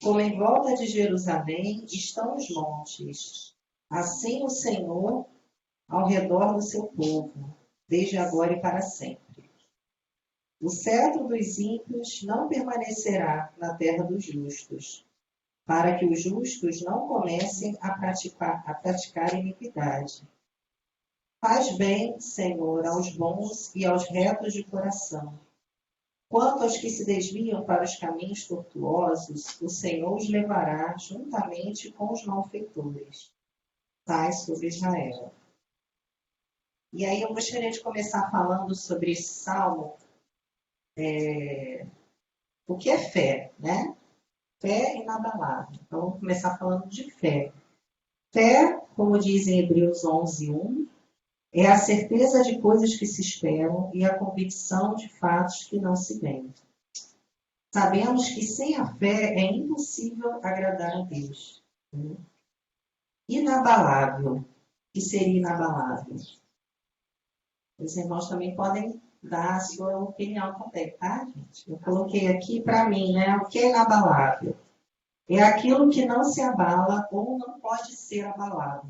Como em volta de Jerusalém estão os montes, assim o Senhor ao redor do seu povo, desde agora e para sempre. O cetro dos ímpios não permanecerá na terra dos justos, para que os justos não comecem a praticar iniquidade. Faz bem, Senhor, aos bons e aos retos de coração. Quanto aos que se desviam para os caminhos tortuosos, o Senhor os levará juntamente com os malfeitores. Paz sobre Israel. E aí eu gostaria de começar falando sobre esse salmo, o que é fé, né? Fé inabalável. Então, vamos começar falando de fé. Fé, como diz em Hebreus 11:1, é a certeza de coisas que se esperam e a convicção de fatos que não se veem. Sabemos que sem a fé é impossível agradar a Deus. Inabalável. O que seria inabalável? Os irmãos também podem dar a sua opinião também, tá, gente? Eu coloquei aqui para mim, né? O que é inabalável? É aquilo que não se abala ou não pode ser abalado.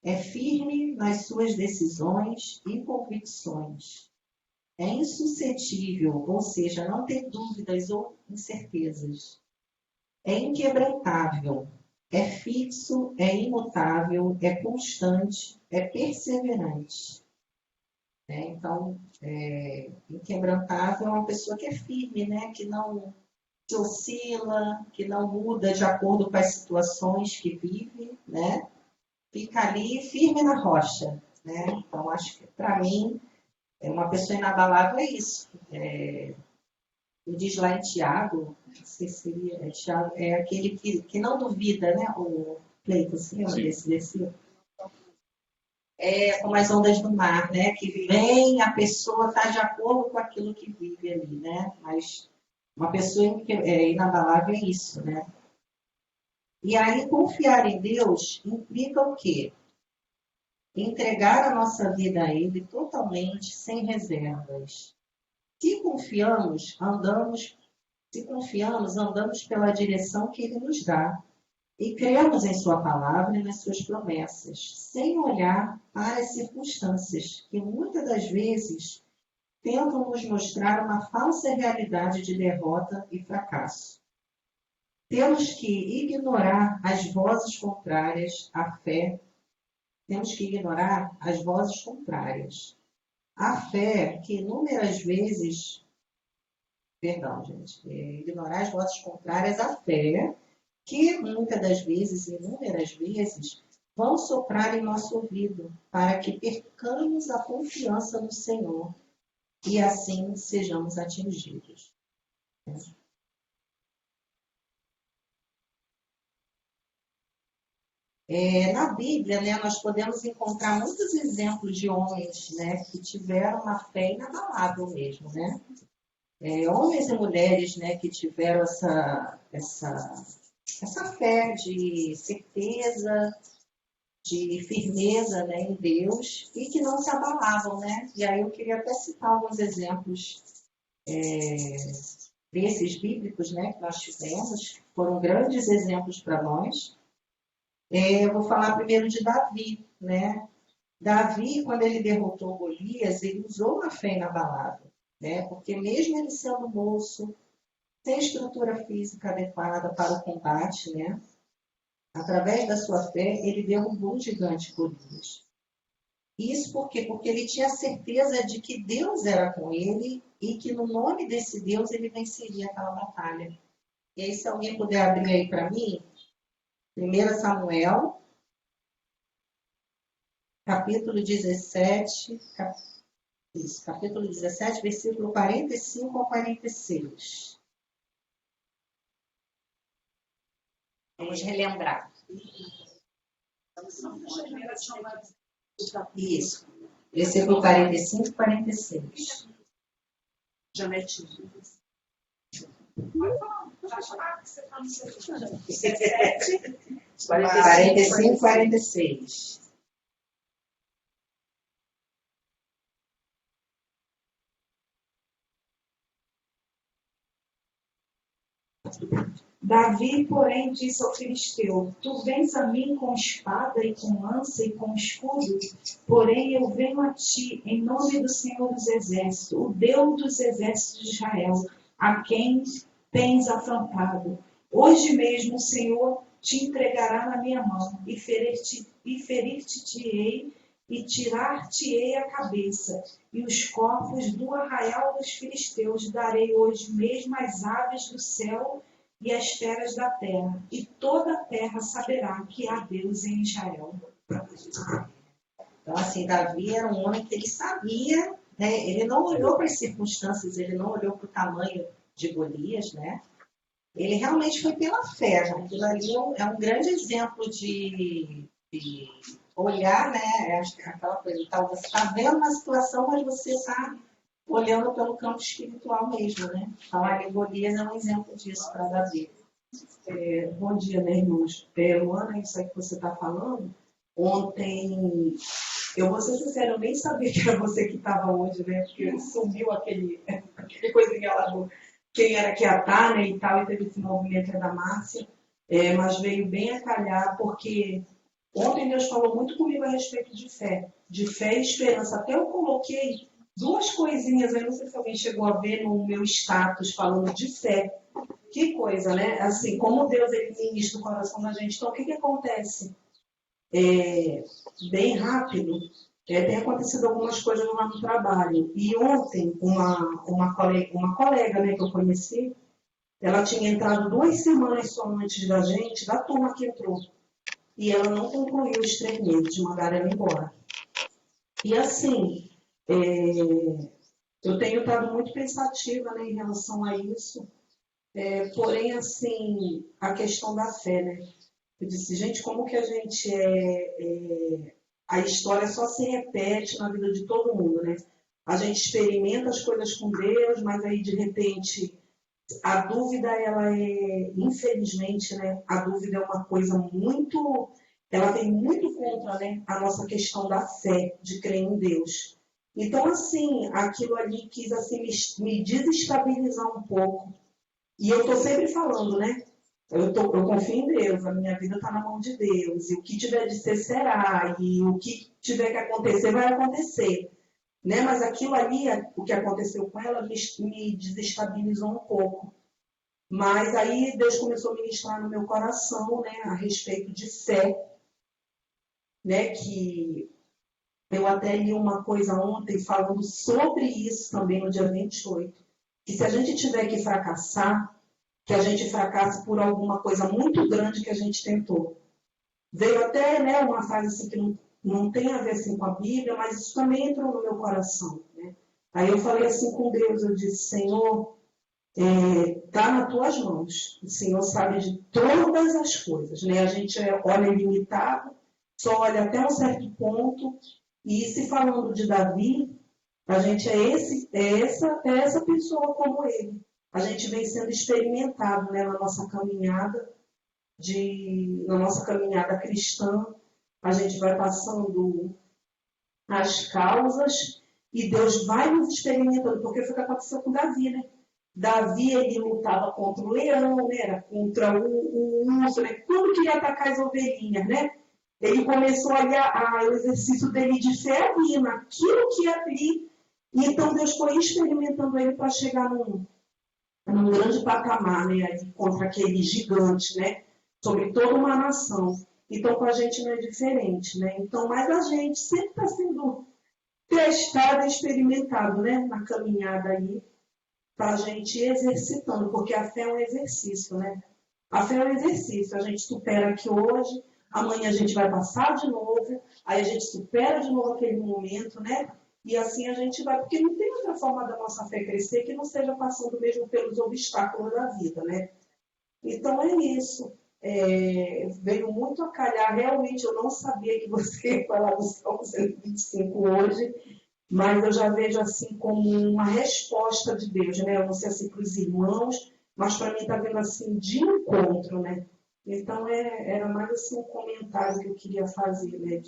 É firme nas suas decisões e convicções. É insuscetível, ou seja, não tem dúvidas ou incertezas. É inquebrantável, é fixo, é imutável, é constante, é perseverante. Então, inquebrantável é uma pessoa que é firme, né? Que não se oscila, que não muda de acordo com as situações que vive, né? Fica ali firme na rocha, né? Então, acho que para mim, uma pessoa inabalável é isso. Diz lá em Tiago, não sei se seria, Tiago, é aquele que não duvida, né? O Cleiton, você lembra desse versículo? Como as ondas do mar, né? Que vem, a pessoa está de acordo com aquilo que vive ali, né? Mas uma pessoa inabalável é isso, né? E aí, confiar em Deus implica o quê? Entregar a nossa vida a Ele totalmente, sem reservas. Se confiamos, andamos pela direção que Ele nos dá. E cremos em Sua palavra e nas Suas promessas, sem olhar para as circunstâncias, que muitas das vezes tentam nos mostrar uma falsa realidade de derrota e fracasso. Temos que ignorar as vozes contrárias à fé. Temos que ignorar as vozes contrárias. A fé que inúmeras vezes. Perdão, gente. Ignorar as vozes contrárias à fé, que muitas das vezes, inúmeras vezes, vão soprar em nosso ouvido, para que percamos a confiança no Senhor e assim sejamos atingidos. Na Bíblia, né, nós podemos encontrar muitos exemplos de homens, né, que tiveram uma fé inabalável mesmo, né? Homens e mulheres, né, que tiveram essa fé de certeza, de firmeza, né, em Deus e que não se abalavam, né? E aí eu queria até citar alguns exemplos desses bíblicos, né, que nós tivemos, que foram grandes exemplos para nós. Eu vou falar primeiro de Davi, né? Davi, quando ele derrotou Golias, ele usou uma fé inabalável, né? Porque mesmo ele sendo moço, sem estrutura física adequada para o combate, né? Através da sua fé, ele derrubou o gigante Golias. Isso por quê? Porque ele tinha certeza de que Deus era com ele e que no nome desse Deus ele venceria aquela batalha. E aí, se alguém puder abrir aí para mim, 1 Samuel, capítulo 17, capítulo 17, versículo 45 ao 46. Vamos relembrar. Isso. Versículo 45 e 46. Janetinho. 45 e 46. Davi, porém, disse ao filisteu: Tu vens a mim com espada e com lança e com escudo, porém eu venho a ti em nome do Senhor dos Exércitos, o Deus dos exércitos de Israel, a quem tens afrontado. Hoje mesmo o Senhor te entregará na minha mão, e ferir-te-ei, e tirar-te-ei a cabeça, e os corpos do arraial dos filisteus darei hoje mesmo às aves do céu e às feras da terra, e toda a terra saberá que há Deus em Israel. Então, assim, Davi era um homem que ele sabia, né? Ele não olhou para as circunstâncias, ele não olhou para o tamanho de Golias, né? Ele realmente foi pela fé. Aquilo ali é um grande exemplo de olhar, né? Aquela coisa, então, você está vendo uma situação, mas você está olhando pelo campo espiritual mesmo, né? Então, a Golias é um exemplo disso para Davi. Bom dia, né, irmãos? Luana, isso aí que você está falando, ontem, eu vou ser sincera, eu nem sabia que era você que estava hoje, né? Porque sumiu aquele coisinha lá do quem era que ia estar, né, e tal, e teve esse movimento da Márcia, mas veio bem a calhar, porque ontem Deus falou muito comigo a respeito de fé e esperança. Até eu coloquei duas coisinhas aí, não sei se alguém chegou a ver no meu status falando de fé. Que coisa, né? Assim, como Deus ele ministra o coração da gente. Então, o que acontece? Bem rápido, tem acontecido algumas coisas lá no trabalho. E ontem, uma colega, né, que eu conheci, ela tinha entrado 2 semanas só antes da gente, da turma que entrou. E ela não concluiu os 3 meses, mandaram ela embora. E assim, eu tenho estado muito pensativa, né, em relação a isso. Porém, assim, a questão da fé, né? Eu disse, gente, como que a gente a história só se repete na vida de todo mundo, né? A gente experimenta as coisas com Deus, mas aí, de repente, a dúvida, ela infelizmente, né? A dúvida é uma coisa muito... Ela vem muito contra, né, a nossa questão da fé, de crer em Deus. Então, assim, aquilo ali quis, assim, me desestabilizar um pouco. E eu estou sempre falando, né? Eu confio em Deus, a minha vida está na mão de Deus. E o que tiver de ser, será. E o que tiver que acontecer, vai acontecer. Né? Mas aquilo ali, o que aconteceu com ela, me desestabilizou um pouco. Mas aí Deus começou a ministrar no meu coração, né, a respeito de fé. Né? Que eu até li uma coisa ontem falando sobre isso também no dia 28. Que se a gente tiver que fracassar, que a gente fracasse por alguma coisa muito grande que a gente tentou. Veio até, né, uma frase assim que não tem a ver assim, com a Bíblia, mas isso também entrou no meu coração. Né? Aí eu falei assim com Deus, eu disse, Senhor, está nas tuas mãos. O Senhor sabe de todas as coisas. Né? A gente olha limitado, só olha até um certo ponto, e se falando de Davi, a gente é essa pessoa como ele. A gente vem sendo experimentado, né, na nossa caminhada cristã. A gente vai passando as causas e Deus vai nos experimentando, porque foi o que aconteceu com Davi, né? Davi, ele lutava contra o leão, né? Era contra o urso, né? Tudo que ia atacar as ovelhinhas, né? Ele começou o exercício dele de fé ali, naquilo que ia ali. E então Deus foi experimentando ele para chegar num grande patamar, né, ali, contra aquele gigante, né, sobre toda uma nação. Então, com a gente não é diferente, né? Então, mas a gente sempre está sendo testado e experimentado, né, na caminhada aí, para a gente ir exercitando, porque a fé é um exercício, né? A fé é um exercício, a gente supera aqui hoje, amanhã a gente vai passar de novo, aí a gente supera de novo aquele momento, né? E assim a gente vai, porque não tem outra forma da nossa fé crescer que não seja passando mesmo pelos obstáculos da vida, né? Então é isso. Veio muito a calhar, realmente eu não sabia que você ia falar do Salmo 125 hoje, mas eu já vejo assim como uma resposta de Deus, né? Eu não sei assim para os irmãos, mas para mim está vendo assim de encontro, né? Então era mais assim um comentário que eu queria fazer, né?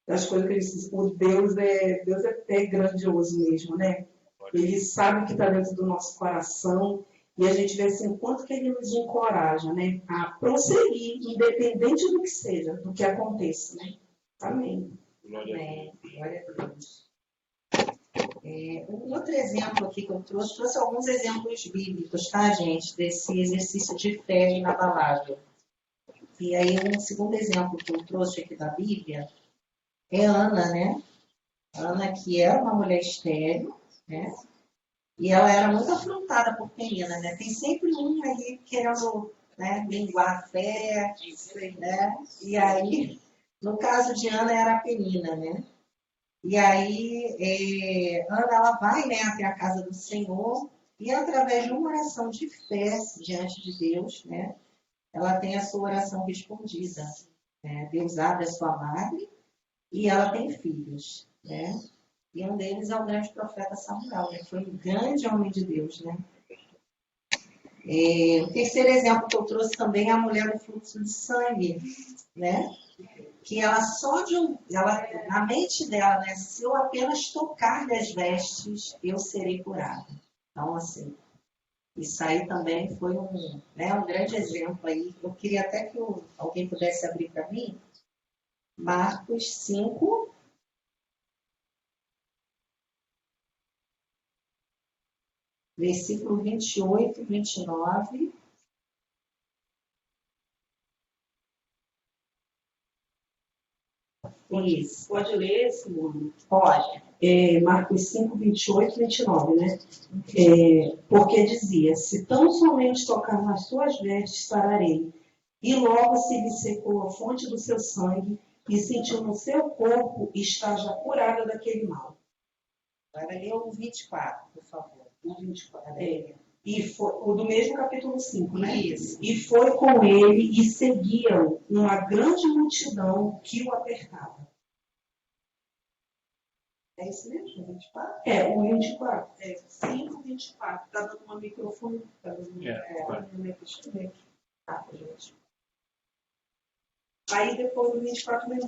Das coisas que ele diz, por Deus é grandioso mesmo, né? Ele sabe o que está dentro do nosso coração E a gente vê assim, o quanto que ele nos encoraja, né, a prosseguir, independente do que seja, do que aconteça, né? Amém. Amém. Glória a Deus. Um outro exemplo aqui que eu trouxe alguns exemplos bíblicos, tá, gente? Desse exercício de fé inabalável. E aí, um segundo exemplo que eu trouxe aqui da Bíblia é Ana, né? Ana, que era uma mulher estéril, né? E ela era muito afrontada por Penina, né? Tem sempre um aí querendo, né, minguar a fé, né? E aí, no caso de Ana, era a Penina, né? E aí, Ana, ela vai, né, até a casa do Senhor e através de uma oração de fé diante de Deus, né? Ela tem a sua oração respondida, né? Deus abre a sua madre e ela tem filhos, né? E um deles é o grande profeta Samuel, né? Foi um grande homem de Deus, né? O terceiro exemplo que eu trouxe também é a mulher do fluxo de sangue, né? Que ela na mente dela, né? Se eu apenas tocar nas vestes, eu serei curada. Então, assim, isso aí também foi um grande exemplo aí. Eu queria até que alguém pudesse abrir para mim. Marcos 5, versículo 28 e 29. Isso. Pode ler, Simone? Pode. Marcos 5, 28 e 29, né? Porque dizia, se tão somente tocar nas suas vestes, sararei. E logo se lhe secou a fonte do seu sangue e sentiu no seu corpo estar já curada daquele mal. Agora lê o 24, por favor. O 24. E foi o do mesmo capítulo 5, né? Isso. E foi com ele e seguiam uma grande multidão que o apertava. É isso mesmo, 24? O 24. 5, 24. Está dando uma microfone. Deixa eu ver aqui. Tá, gente. Aí depois do 24 vem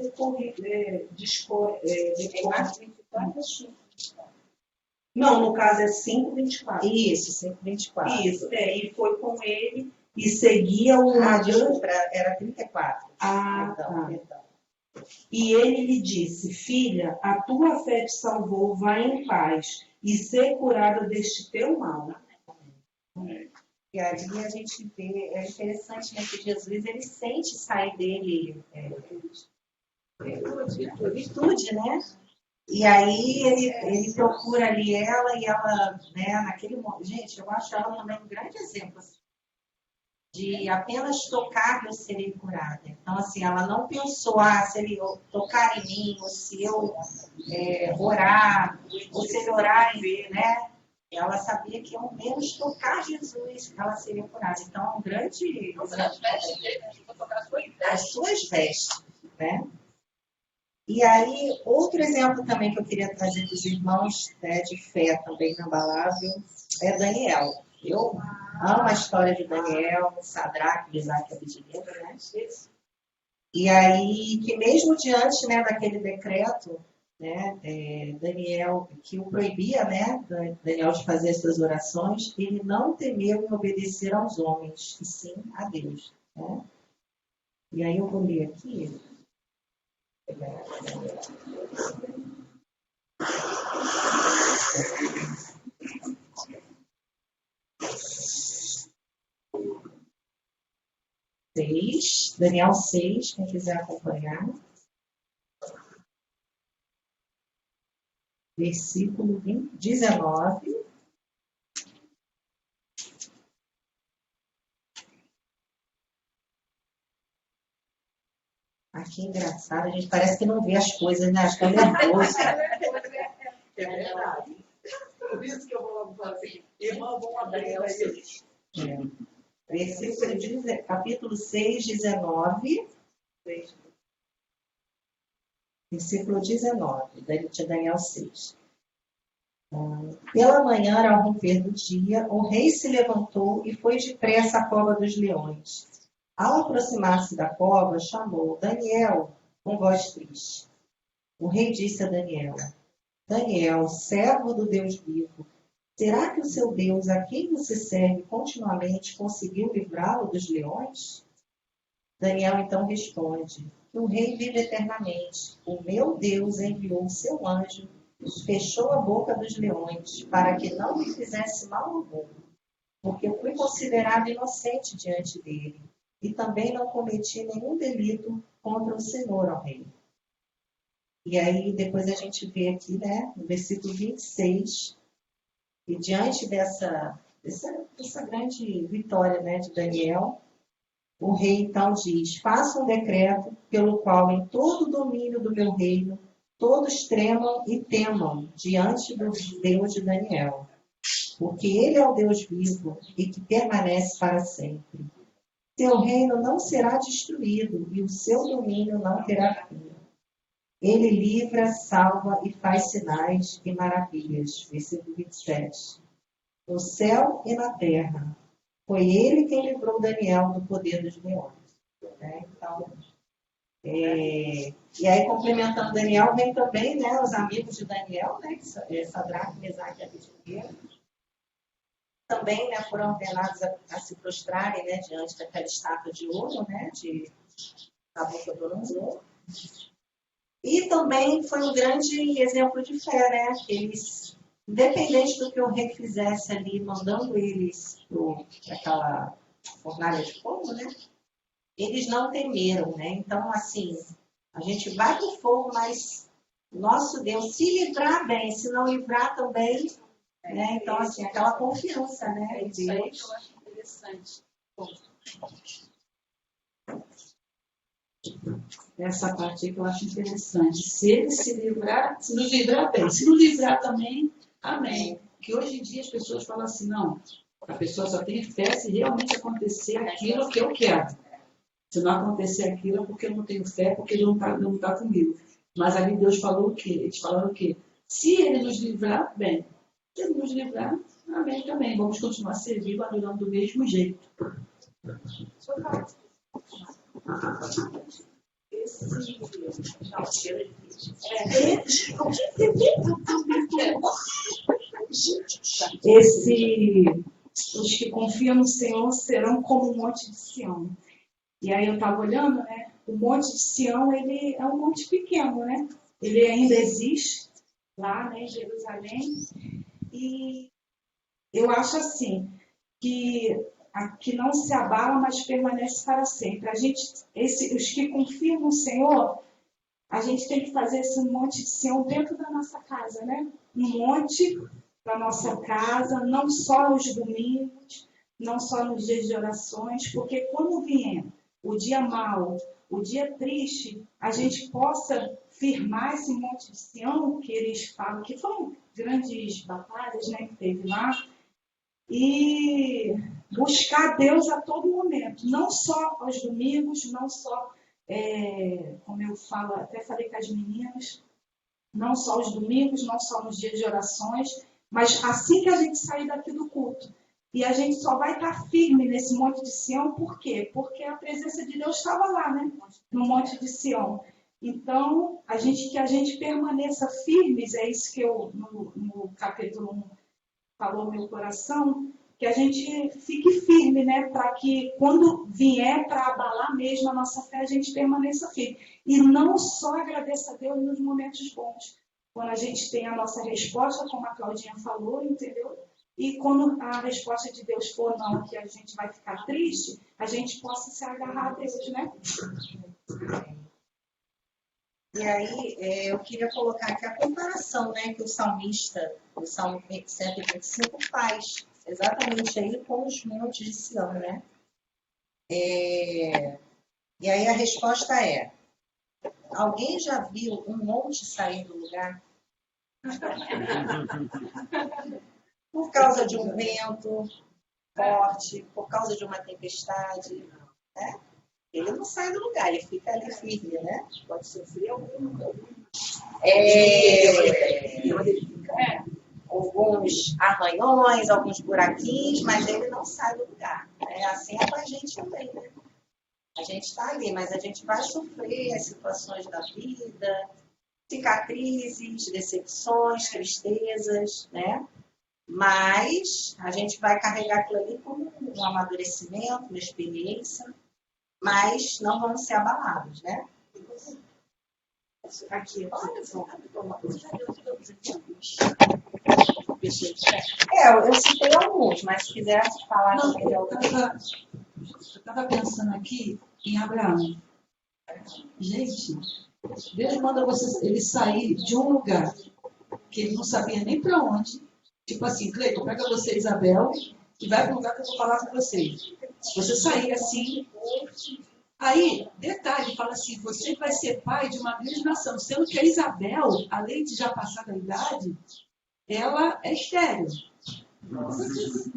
Não, no caso é 5, 24. Isso, 5, 24. Isso, e foi com ele e seguia uma desculpa, era 34. Perdão. E ele lhe disse, filha, a tua fé te salvou, vai em paz e ser curada deste teu mal. E ali a gente vê, é interessante, né, que Jesus, ele sente sair dele virtude, né? E aí ele procura ali ela e ela, né, naquele momento, gente, eu acho ela também um grande exemplo, assim, de apenas tocar eu serei curada. Então, assim, ela não pensou, se ele tocar em mim, ou se eu orar, ou se ele orar em mim, né? Ela sabia que ao menos tocar Jesus, ela seria curada. Então, é um grande... As suas vestes, né? E aí, outro exemplo também que eu queria trazer para os irmãos, né, de fé também inabalável, é Daniel. Eu amo a história de Daniel, Sadraque, Mesaque e Abednego, né? E aí, que mesmo diante, né, daquele decreto, né, Daniel, que o proibia, né, Daniel de fazer as suas orações, ele não temeu em obedecer aos homens, e sim a Deus, né? E aí eu vou ler aqui. Daniel 6, quem quiser acompanhar. Versículo 19. Aqui é engraçado, a gente parece que não vê as coisas, né? Acho que é nervoso. É verdade. Por isso que eu vou logo falar assim, irmã, vamos abrir aí. Versículo, capítulo 6, 19. Versículo 19, de Daniel 6. Pela manhã, ao romper do dia, o rei se levantou e foi depressa à cova dos leões. Ao aproximar-se da cova, chamou Daniel com voz triste. O rei disse a Daniel, Daniel, servo do Deus vivo, Será que o seu Deus, a quem você serve continuamente, conseguiu livrá-lo dos leões? Daniel então responde: o rei vive eternamente. O meu Deus enviou o seu anjo, fechou a boca dos leões, para que não me fizesse mal algum, porque eu fui considerado inocente diante dele, e também não cometi nenhum delito contra o Senhor, ó rei. E aí depois a gente vê aqui, né, no versículo 26, e diante dessa grande vitória, né, de Daniel, o rei então diz: faça um decreto pelo qual em todo o domínio do meu reino todos tremam e temam diante do Deus de Daniel, porque ele é o Deus vivo e que permanece para sempre. Seu reino não será destruído e o seu domínio não terá fim. Ele livra, salva e faz sinais e maravilhas. Versículo 27. No céu e na terra. Foi ele quem livrou Daniel do poder dos leões. Né? Então, e aí, complementando Daniel, vem também, né, os amigos de Daniel, né, Sadraque, Mesaque e Abednego. Também, né, foram ordenados a se prostrarem, né, diante daquela estátua de ouro, né, de Nabucodonosor. E também foi um grande exemplo de fé, né, que eles, independente do que o rei fizesse ali, mandando eles para aquela fornalha de fogo, né, eles não temeram, né. Então, assim, a gente vai para o fogo, mas nosso Deus, se livrar bem, se não livrar também, né? Então, assim, aquela confiança, né? Isso aí que eu acho interessante. Essa parte aí que eu acho interessante. Se ele se livrar, se nos livrar bem. Se não livrar também, amém. Porque hoje em dia as pessoas falam assim, não, a pessoa só tem fé se realmente acontecer aquilo que eu quero. Se não acontecer aquilo é porque eu não tenho fé, porque ele não tá comigo. Mas ali Deus falou o quê? Eles falaram o quê? Se ele nos livrar, bem. Se ele nos livrar, amém também. Vamos continuar servindo, adorando do mesmo jeito. Os que confiam no Senhor serão como o monte de Sião. E aí eu estava olhando, né? O monte de Sião, ele é um monte pequeno, né? Ele ainda existe lá, né, em Jerusalém. E eu acho assim, que não se abala, mas permanece para sempre. Os que confiam no Senhor, a gente tem que fazer esse monte de Sião dentro da nossa casa, né? Um monte da nossa casa, não só aos domingos, não só nos dias de orações, porque quando vier o dia mau, o dia triste, a gente possa firmar esse monte de Sião, que eles falam que foram grandes batalhas, né, que teve lá, e buscar Deus a todo momento, não só aos domingos, não só, como eu falo, até falei com as meninas, não só aos domingos, não só nos dias de orações, mas assim que a gente sair daqui do culto. E a gente só vai estar firme nesse monte de Sião, por quê? Porque a presença de Deus estava lá, né? No monte de Sião. Então, que a gente permaneça firmes, é isso que eu, no capítulo 1, falou meu coração, que a gente fique firme, né? Para que quando vier para abalar mesmo a nossa fé, a gente permaneça firme. E não só agradeça a Deus nos momentos bons. Quando a gente tem a nossa resposta, como a Claudinha falou, entendeu? E quando a resposta de Deus for não, que a gente vai ficar triste, a gente possa se agarrar a Deus, né? E aí, eu queria colocar aqui a comparação, né, que o salmista, o Salmo 125, faz, exatamente aí com os montes de Sião, né? E aí a resposta é: alguém já viu um monte sair do lugar? Por causa de um vento forte, por causa de uma tempestade, né? Ele não sai do lugar, ele fica ali firme, né? Pode sofrer alguns arranhões, alguns buraquinhos, mas ele não sai do lugar. Assim é com a gente também, né? A gente está ali, mas a gente vai sofrer as situações da vida, cicatrizes, decepções, tristezas, né? Mas a gente vai carregar aquilo ali como um amadurecimento, uma experiência, mas não vamos ser abalados, né? Aqui, olha só. Eu citei alguns, mas se quiser falar Não, também de alguns. eu estava pensando aqui em Abraão. Gente, Deus manda ele sair de um lugar que ele não sabia nem para onde. Tipo assim, Cleiton, pega você, Isabel, e vai para o lugar que eu vou falar com vocês. Você sair assim. Aí, detalhe, fala assim, você vai ser pai de uma grande nação. Sendo que a Isabel, além de já passar da idade, ela é estéril.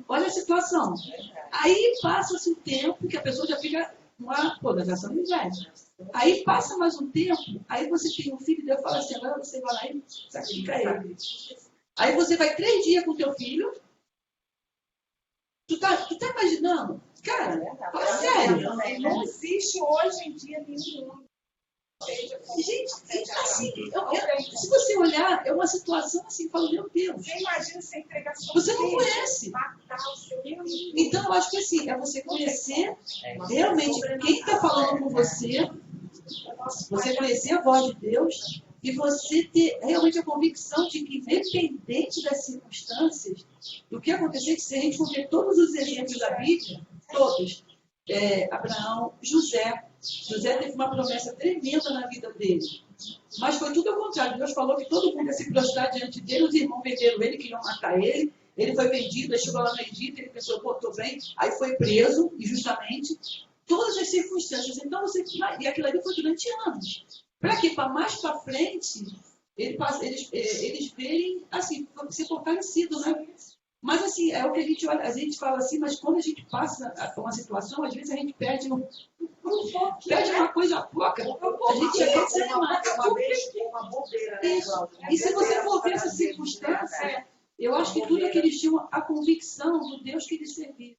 Olha a situação. Aí passa-se um tempo que a pessoa já fica da geração de velho. Aí passa mais um tempo, aí você tem um filho e Deus fala assim, agora você vai lá e sacrifica ele. Aí você vai 3 dias com o teu filho. Tu tá imaginando? Cara, fala sério. Não existe hoje em dia nenhum. Gente, assim, se você olhar, é uma situação assim, fala, meu Deus. Você imagina você entregar sua Você não filha, conhece. matar o seu filho. Então, eu acho que assim, é você conhecer realmente quem está falando com você, você conhecer a voz de Deus e você ter realmente a convicção de que, independente das circunstâncias, do que acontecer, que se a gente for ver todos os exemplos da Bíblia, todos, Abraão, José teve uma promessa tremenda na vida dele. Mas foi tudo ao contrário. Deus falou que todo mundo ia se prostrar diante dele, os irmãos venderam ele, queriam matar ele. Ele foi vendido, aí chegou lá no Egito, ele pensou, pô, tô bem. Aí foi preso, injustamente. Todas as circunstâncias. Então, e aquilo ali foi durante anos. Para quê? Para mais para frente, eles verem, assim, ser fortalecidos, né? Mas, assim, é o que a gente fala assim, mas quando a gente passa uma situação, às vezes a gente perde uma coisa pouca, a gente chega a desanimar. Uma bobeira, né, Cláudia? E se você for ver essa circunstância, eu acho que tudo é que eles tinham a convicção do Deus que eles serviam.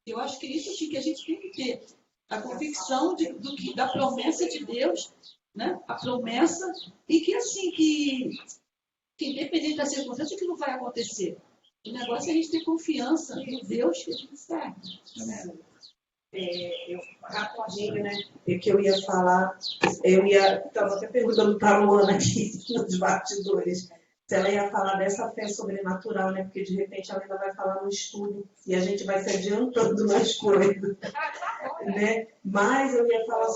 Eu acho que isso que a gente tem que ter. A convicção da promessa de Deus, né? A promessa, e que assim, que independente da circunstância, o que não vai acontecer. O negócio é a gente ter confiança no Deus que a gente serve. Rapidinho, né? É que eu ia falar, estava até perguntando para a Luana aqui nos bastidores, se ela ia falar dessa fé sobrenatural, né? Porque de repente ela ainda vai falar no estudo e a gente vai se adiantando nas coisas, né? Mas eu ia falar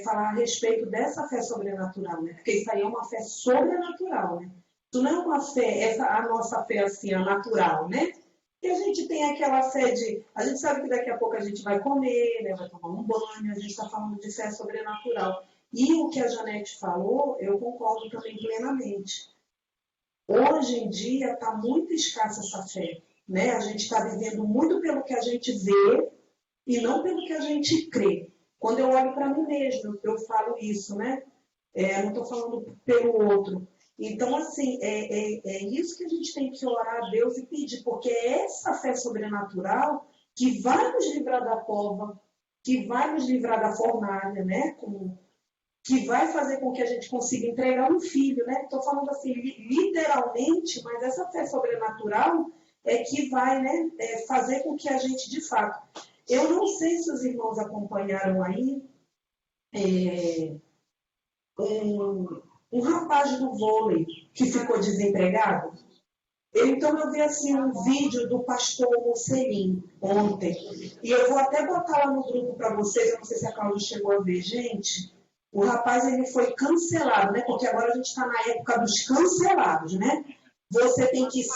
falar a respeito dessa fé sobrenatural, né? Porque isso aí é uma fé sobrenatural, né? Isso não é uma fé, a nossa fé assim, a natural, né? E a gente tem aquela fé a gente sabe que daqui a pouco a gente vai comer, né? Vai tomar um banho, a gente está falando de fé sobrenatural. E o que a Janete falou, eu concordo também plenamente. Hoje em dia está muito escassa essa fé, né? A gente está vivendo muito pelo que a gente vê e não pelo que a gente crê. Quando eu olho para mim mesmo, eu falo isso, né? Não estou falando pelo outro. Então, assim, é isso que a gente tem que orar a Deus e pedir, porque é essa fé sobrenatural que vai nos livrar da cova, que vai nos livrar da fornalha, né? Que vai fazer com que a gente consiga entregar um filho, né? Estou falando assim, literalmente, mas essa fé sobrenatural é que vai, né, fazer com que a gente, de fato... Eu não sei se os irmãos acompanharam aí um rapaz do vôlei que ficou desempregado. Então eu vi assim um vídeo do pastor Mocelin ontem. E eu vou até botar lá no grupo para vocês, eu não sei se a Cláudia chegou a ver, gente. O rapaz ele foi cancelado, né? Porque agora a gente está na época dos cancelados, né? Você tem que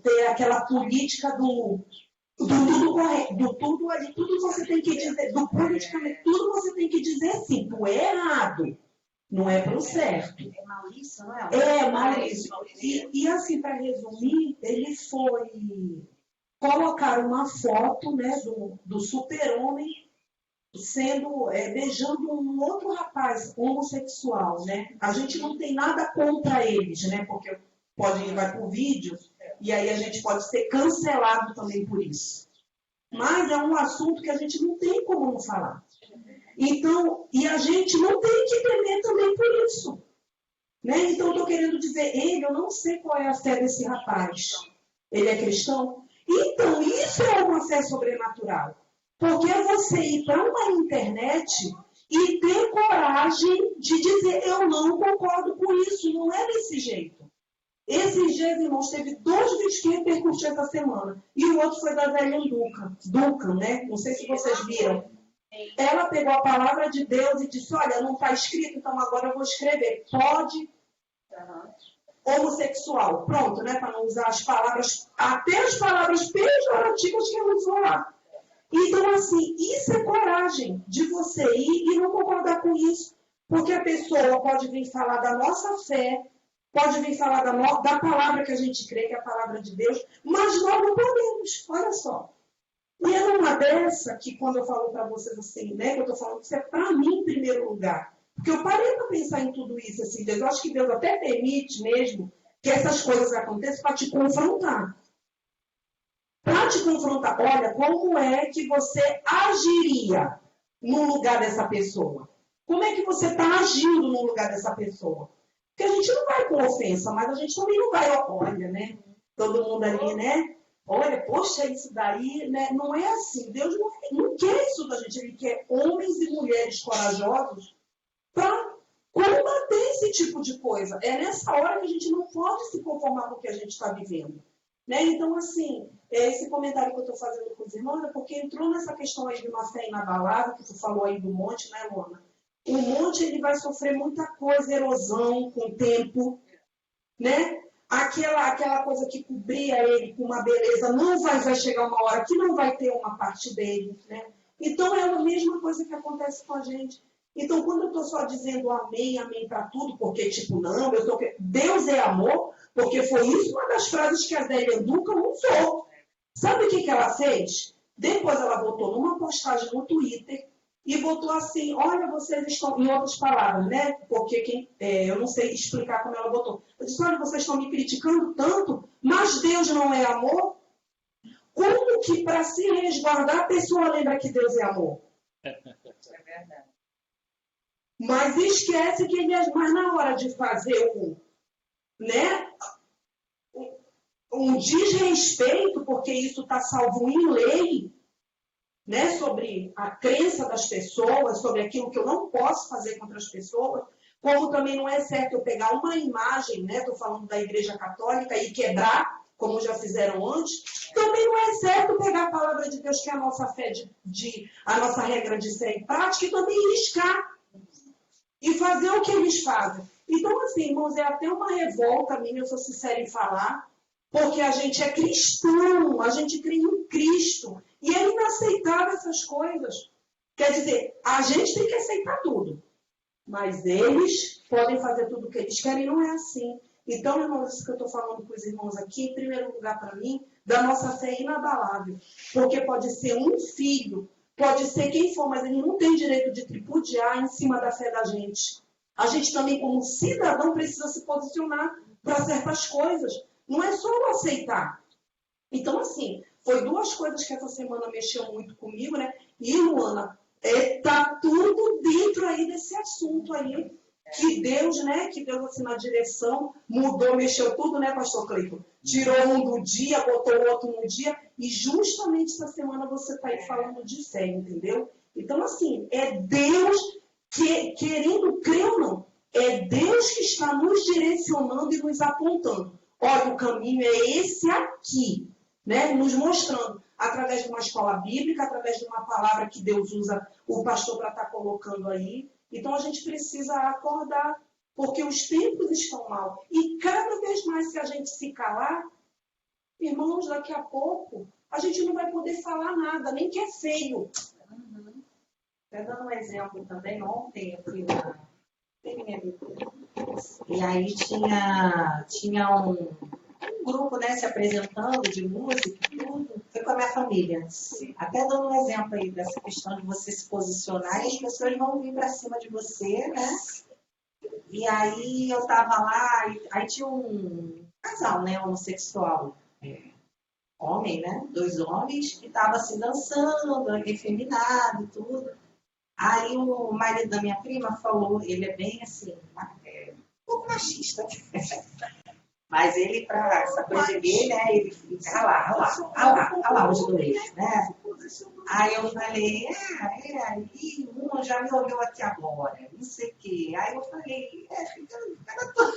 ter aquela política do tudo correto, do tudo ali, tudo você tem que dizer, do politicamente, tudo você tem que dizer sim, tu é errado, não é pro certo. É Maurício, não é? É, Maurício. E assim, para resumir, ele foi colocar uma foto, né, do super-homem beijando um outro rapaz homossexual, né? A gente não tem nada contra eles, né? Porque vai pro vídeo e aí a gente pode ser cancelado também por isso. Mas é um assunto que a gente não tem como não falar. Então, e a gente não tem que temer também por isso. Né? Então, eu estou querendo dizer, eu não sei qual é a fé desse rapaz. Ele é cristão? Então, isso é uma fé sobrenatural. Porque é você ir para uma internet e ter coragem de dizer, eu não concordo com isso, não é desse jeito. Esses dias, irmãos, teve 2 vídeos que repercutiram essa semana. E o outro foi da velha Duncan, né? Não sei se vocês viram. Ela pegou a palavra de Deus e disse, olha, não está escrito, então agora eu vou escrever. Pode, homossexual. Pronto, né? Para não usar as palavras, até as palavras pejorativas que ela usou lá. Então, assim, isso é coragem de você ir e não concordar com isso. Porque a pessoa pode vir falar da nossa fé, pode vir falar da palavra que a gente crê, que é a palavra de Deus, mas nós não podemos, olha só. E é numa dessa que, quando eu falo para vocês assim, né, que eu estou falando que isso é para mim em primeiro lugar. Porque eu parei para pensar em tudo isso, assim, Deus, eu acho que Deus até permite mesmo que essas coisas aconteçam para te confrontar. Para te confrontar, olha, como é que você agiria no lugar dessa pessoa? Como é que você está agindo no lugar dessa pessoa? Porque a gente não vai com ofensa, mas a gente também não vai, olha, né? Todo mundo ali, né? Olha, poxa, isso daí, né? Não é assim. Deus não quer isso da gente. Ele quer homens e mulheres corajosos para combater esse tipo de coisa. É nessa hora que a gente não pode se conformar com o que a gente está vivendo. Né? Então, assim, esse comentário que eu estou fazendo com os irmãos é porque entrou nessa questão aí de uma fé inabalável, que tu falou aí do monte, né, Luana? O monte, ele vai sofrer muita coisa, erosão com o tempo, né? Aquela coisa que cobria ele com uma beleza, não vai chegar uma hora que não vai ter uma parte dele, né? Então, é a mesma coisa que acontece com a gente. Então, quando eu estou só dizendo amém, amém para tudo, porque, tipo, não, Deus é amor, porque foi isso uma das frases que a Zélia Duncan usou. Sabe o que ela fez? Depois ela botou numa postagem no Twitter e botou assim, olha, vocês estão, em outras palavras, né? Porque eu não sei explicar como ela botou. Eu disse, olha, vocês estão me criticando tanto, mas Deus não é amor? Como que para se resguardar a pessoa lembra que Deus é amor? É verdade. Mas esquece que ele é mais na hora de fazer um desrespeito, porque isso está salvo em lei, né, sobre a crença das pessoas, sobre aquilo que eu não posso fazer contra as pessoas, como também não é certo eu pegar uma imagem, né, estou falando da Igreja Católica, e quebrar, como já fizeram antes, também não é certo pegar a palavra de Deus, que é a nossa fé, a nossa regra de fé e prática, e também riscar e fazer o que eles fazem. Então, assim, irmãos, é até uma revolta minha, eu sou sincera em falar, porque a gente é cristão, a gente crê em Cristo, e é inaceitável essas coisas. Quer dizer, a gente tem que aceitar tudo, mas eles podem fazer tudo o que eles querem, não é assim. Então, irmãos, isso que eu estou falando com os irmãos aqui, em primeiro lugar para mim, da nossa fé inabalável, porque pode ser um filho, pode ser quem for, mas ele não tem direito de tripudiar em cima da fé da gente. A gente também, como cidadão, precisa se posicionar para certas coisas. Não é só eu aceitar. Então, assim, foi 2 coisas que essa semana mexeu muito comigo, né? E, Luana, tá tudo dentro aí desse assunto aí. Que Deus, né? Que Deus, assim, na direção, mudou, mexeu tudo, né, pastor Cleiton? Tirou um do dia, botou o outro no dia. E justamente essa semana você está aí falando de fé, entendeu? Então, assim, é Deus que, querendo crer ou não, é Deus que está nos direcionando e nos apontando. Olha, o caminho é esse aqui, né? Nos mostrando, através de uma escola bíblica, através de uma palavra que Deus usa o pastor para estar colocando aí. Então, a gente precisa acordar, porque os tempos estão mal. E cada vez mais que a gente se calar, irmãos, daqui a pouco, a gente não vai poder falar nada, nem que é feio. Até dando um exemplo também, ontem eu fui na... E aí tinha um grupo, né, se apresentando de música e tudo. Foi com a minha família. Até dando um exemplo aí dessa questão de você se posicionar e as pessoas vão vir para cima de você, né? E aí eu tava lá, aí tinha um casal, né, homossexual, homem, né, 2 homens, que tava assim dançando, efeminado e tudo. Aí o marido da minha prima falou, ele é bem assim, pouco machista. Mas ele, para essa coisa de gay, né, ele fica, olha lá os dois, né? Aí eu falei, aí um já me olhou aqui agora, não sei o quê. Aí eu falei, cara todo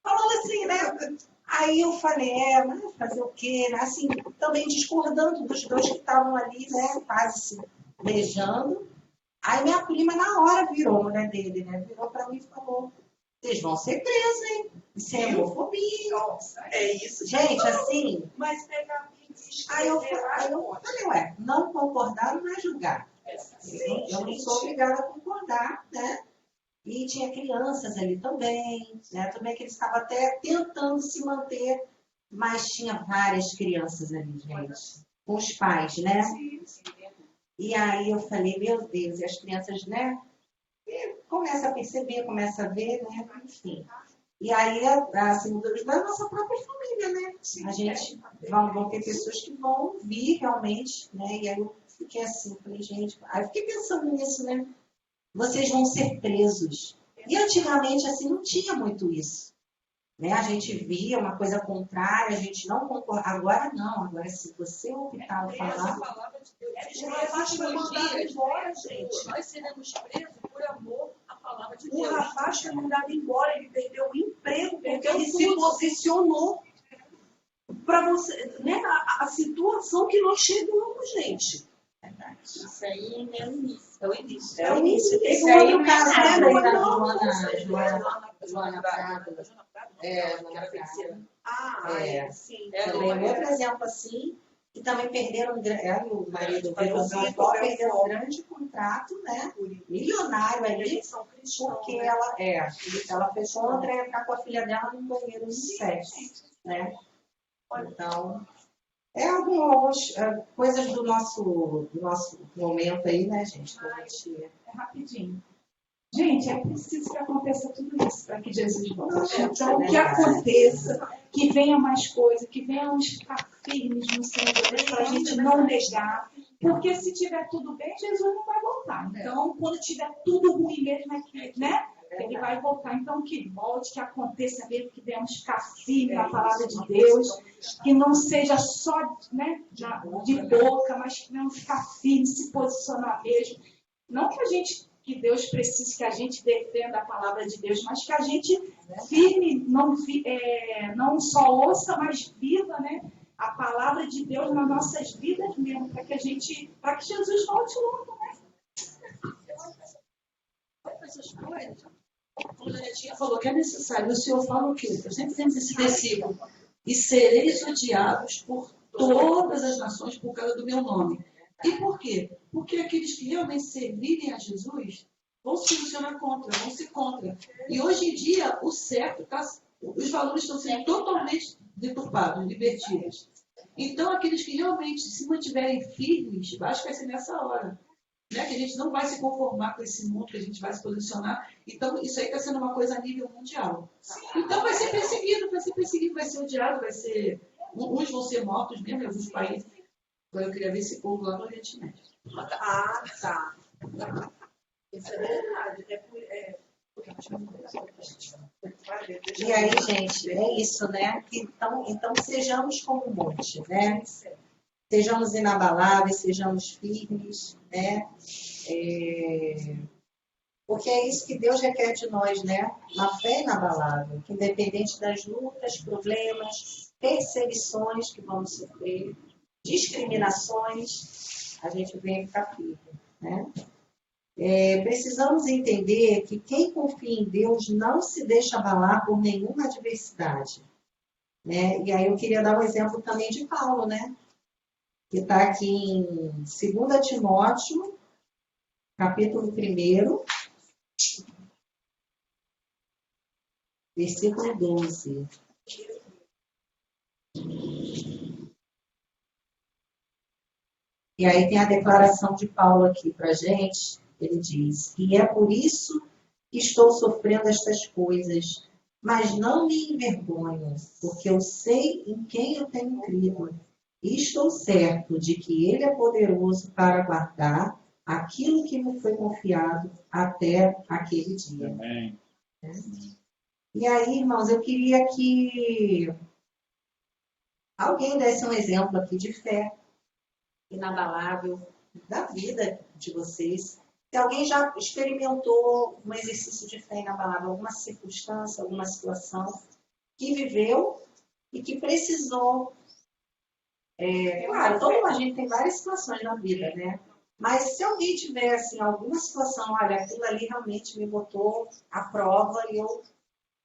falando assim, né? Aí eu falei, mas fazer o quê? Assim, também discordando dos dois que estavam ali, né, quase se beijando. Aí minha prima, na hora, virou, a mulher dele, né? Virou para mim e falou, vocês vão ser presos, hein? Isso é homofobia. Nossa, é isso. Gente, assim... Mas pegar Aí eu falei, não concordar não é julgar. Eu não sou obrigada a concordar, né? E tinha crianças ali também, né? Também que eles estavam até tentando se manter, mas tinha várias crianças ali, gente, com os pais, né? E aí eu falei, meu Deus, e as crianças, né? Começa a perceber, começa a ver, né? Enfim. E aí, assim, da nossa própria família, né? A gente vão ter pessoas que vão vir realmente, né? E aí eu fiquei assim, falei, gente, aí eu fiquei pensando nisso, né? Vocês vão ser presos. E antigamente, assim, não tinha muito isso. Né? A gente via uma coisa contrária, a gente não concorda. Agora não, agora se você optar a falar... Nós seremos presos por amor à palavra de O Deus. rapaz foi mandado embora, ele perdeu o emprego porque ele se posicionou para você, né? A situação que nós chegamos, gente. Isso aí é o início. É o início. É o início. Esse Esse aí, o caso também da Joana Prado. Joana Prado. Sim. Também é outro exemplo assim, que também perderam, ela e o marido perderam um grande contrato, né? Milionário ali, porque ela foi contra entrar com a filha dela num banheiro de sexo, né? Então, algumas coisas do nosso momento aí, né, gente? Rapidinho. Gente, é preciso que aconteça tudo isso para que Jesus volte. Então, é que aconteça, que venha mais coisa, que venhamos ficar firmes no Senhor, para a gente não negar. Porque se tiver tudo bem, Jesus não vai voltar. Então, quando tiver tudo ruim mesmo, né? Ele vai voltar. Então, que volte, que aconteça mesmo, que venhamos ficar firmes na palavra de Deus, que não seja só, né, de boca, mas que venhamos ficar firmes, se posicionar mesmo. Não que Deus precise que a gente defenda a palavra de Deus, mas que a gente firme, não só ouça, mas viva, né, a palavra de Deus nas nossas vidas mesmo, para que Jesus volte logo, né? Essas coisas. Como a Netinha falou que é necessário, o Senhor fala o quê? Eu sempre tenho esse versículo. E sereis odiados por todas as nações por causa do meu nome. E por quê? Porque aqueles que realmente servirem a Jesus vão se posicionar contra, vão ser contra. E hoje em dia, o certo, os valores estão sendo totalmente deturpados, invertidos. Então, aqueles que realmente se mantiverem firmes, acho que vai ser nessa hora. Né? Que a gente não vai se conformar com esse mundo, que a gente vai se posicionar. Então, isso aí está sendo uma coisa a nível mundial. Então, vai ser perseguido, vai ser odiado, vai ser... Uns vão ser mortos mesmo em alguns países. Agora eu queria ver esse povo lá no Oriente Médio. Tá. Isso é verdade. E aí, gente, é isso, né? Então sejamos como um monte, né? Sejamos inabaláveis, sejamos firmes, né? Porque é isso que Deus requer de nós, né? Uma fé inabalável, que independente das lutas, problemas, perseguições que vamos sofrer, discriminações, a gente vem ficar firme, né? Precisamos entender que quem confia em Deus não se deixa abalar por nenhuma adversidade, né? E aí eu queria dar um exemplo também de Paulo, né? Que está aqui em 2 Timóteo, capítulo 1, versículo 12. E aí tem a declaração de Paulo aqui para a gente. Ele diz: e é por isso que estou sofrendo estas coisas, mas não me envergonho, porque eu sei em quem eu tenho crido. E estou certo de que Ele é poderoso para guardar aquilo que me foi confiado até aquele dia. Amém. E aí, irmãos, eu queria que alguém desse um exemplo aqui de fé inabalável da vida de vocês. Se alguém já experimentou um exercício de fé inabalável, alguma circunstância, alguma situação que viveu e que precisou. Claro, todo a gente tem várias situações na vida, né? Mas se alguém tiver assim, alguma situação, olha, aquilo ali realmente me botou à prova e eu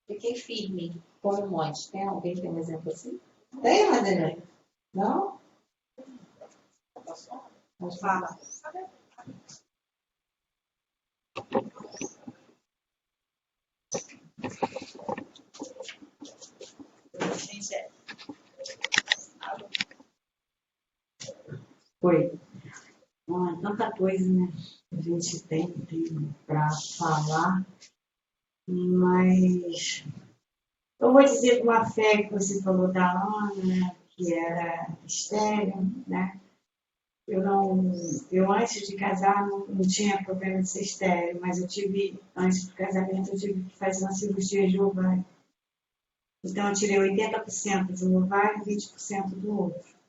fiquei firme, como um monte. Tem alguém que tem um exemplo assim? Tem, Madeleine? Não? Fala. Oi. Tanta coisa, né? A gente tem para falar, mas eu vou dizer com a fé que você falou da Ana, né, que era estéril, né? Eu antes de casar não tinha problema de ser estéril, mas antes do casamento, eu tive que fazer uma cirurgia de ovário. Então, eu tirei 80% de um ovário e 20% do outro.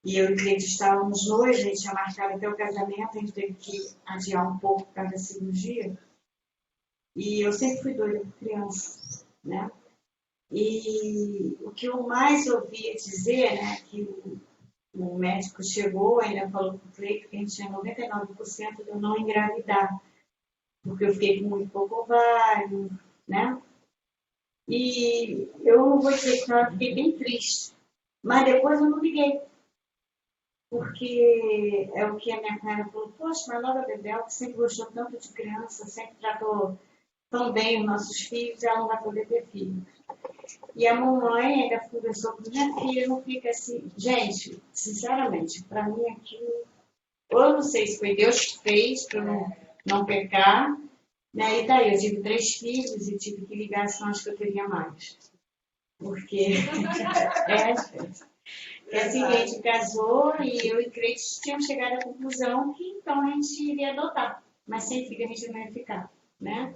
E eu e o cliente estávamos noivos, a gente tinha marcado até o casamento, a gente teve que adiar um pouco por causa da cirurgia. E eu sempre fui doida por criança, né? E o que eu mais ouvia dizer, né, que o médico chegou, ainda falou para o Cleito que a gente tinha 99% de eu não engravidar, porque eu fiquei com muito pouco ovário, né? E eu vou dizer que eu fiquei bem triste, mas depois eu não liguei, porque é o que a minha cunhada falou, poxa, mas Laura Bebel, que sempre gostou tanto de criança, sempre tratou tão bem os nossos filhos, ela não vai poder ter filhos. E a mamãe ainda conversou com minha filha, não fica assim. Gente, sinceramente, para mim aquilo, ou eu não sei se foi Deus que fez para não pecar, né? E daí, eu tive 3 filhos e tive que ligar, senão acho que eu teria mais. Porque assim, a gente casou e eu e o Cleide tínhamos chegado à conclusão que então a gente iria adotar, mas sem filho a gente não ia ficar, né?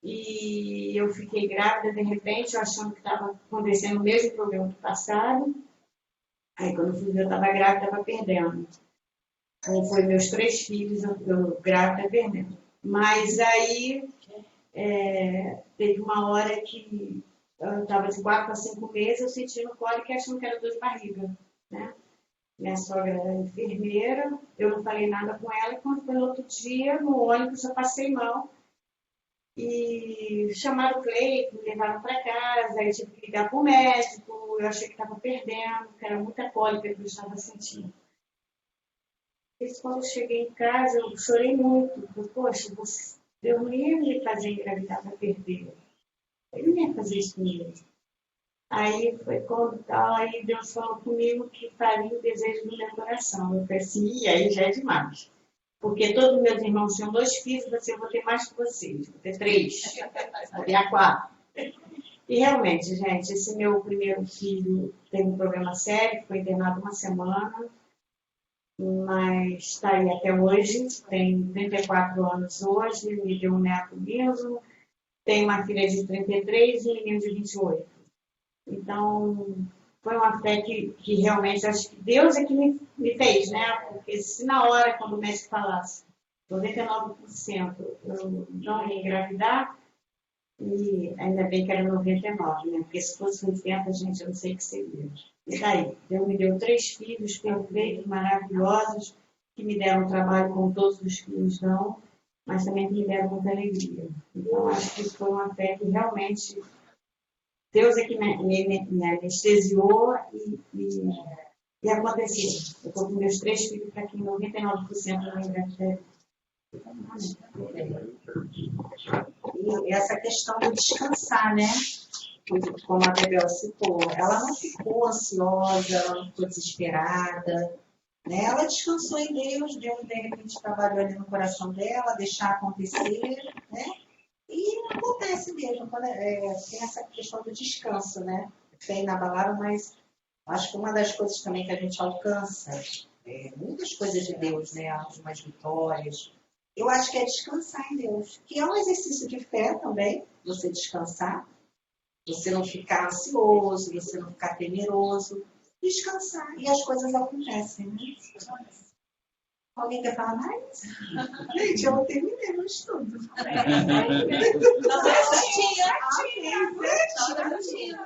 E eu fiquei grávida de repente, eu achando que estava acontecendo o mesmo problema do passado. Aí quando eu fui ver, eu estava grávida, estava perdendo. Como foi meus 3 filhos, eu grávida perdendo. Mas aí teve uma hora que eu estava de 4 a 5 meses, eu sentindo cólica e achando que era dor de barriga, né? Minha sogra era enfermeira, eu não falei nada com ela, e quando foi no outro dia, no ônibus, eu passei mal. E chamaram o Cleito, me levaram para casa, aí tive que ligar para o médico, eu achei que estava perdendo, que era muita cólica que eu estava sentindo. E quando eu cheguei em casa, eu chorei muito, porque, poxa, Deus não ia me fazer engravidar para perder. Ele não ia fazer isso comigo. Aí foi quando aí Deus falou comigo que faria o desejo do meu coração. Eu falei assim, e aí já é demais. Porque todos os meus irmãos tinham 2 filhos, eu vou ter mais que vocês, vou ter 3, vou ter 4. E realmente, gente, esse meu primeiro filho teve um problema sério, foi internado 1 semana, mas está aí até hoje, tem 34 anos hoje, me deu um neto mesmo, tem uma filha de 33 e um menino de 28. Então, foi uma fé que realmente, acho que Deus é que me fez, né? Porque se na hora, quando o médico falasse 99% eu não ia engravidar, e ainda bem que era 99%, né? Porque se fosse 80%, gente, eu não sei o que seria. E daí, Deus me deu 3 filhos perfeitos, maravilhosos, que me deram trabalho como todos os filhos dão, mas também me deram muita alegria. Então, acho que foi uma fé que realmente Deus é que me anestesiou e aconteceu. Eu estou com meus 3 filhos para que 99% eu não engravidei. E essa questão de descansar, né? Como a Bebel citou, ela não ficou ansiosa, ela não ficou desesperada, né? Ela descansou em Deus, Deus de repente trabalhou ali no coração dela, deixar acontecer, né? E acontece mesmo, quando tem essa questão do descanso, né? Fé inabalável, mas acho que uma das coisas também que a gente alcança, muitas coisas de Deus, né? Algumas vitórias, eu acho que é descansar em Deus, que é um exercício de fé também, você descansar, Você não ficar ansioso, você não ficar temeroso. Descansar. E as coisas acontecem, né? Alguém quer falar mais? Gente, eu terminei meu estudo. Não, é certinho. Certinho.